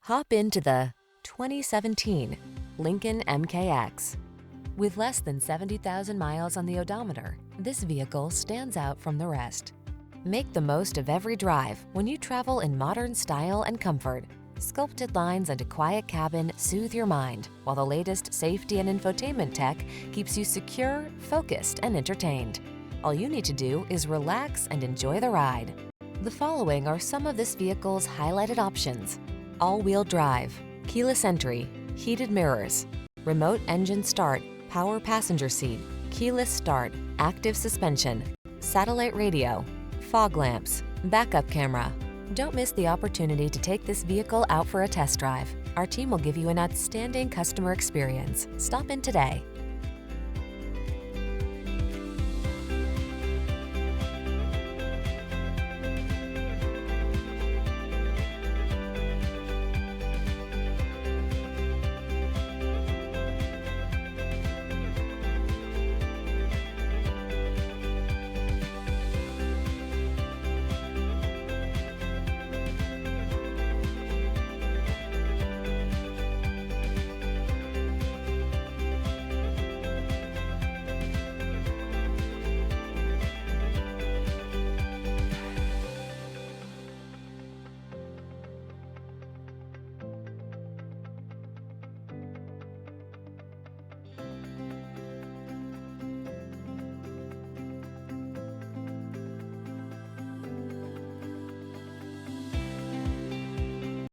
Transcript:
Hop into the 2017 Lincoln MKX. With less than 70,000 miles on the odometer, this vehicle stands out from the rest. Make the most of every drive when you travel in modern style and comfort. Sculpted lines and a quiet cabin soothe your mind, while the latest safety and infotainment tech keeps you secure, focused, and entertained. All you need to do is relax and enjoy the ride. The following are some of this vehicle's highlighted options: all-wheel drive, keyless entry, heated mirrors, remote engine start, power passenger seat, keyless start, active suspension, satellite radio, fog lamps, backup camera. Don't miss the opportunity to take this vehicle out for a test drive. Our team will give you an outstanding customer experience. Stop in today.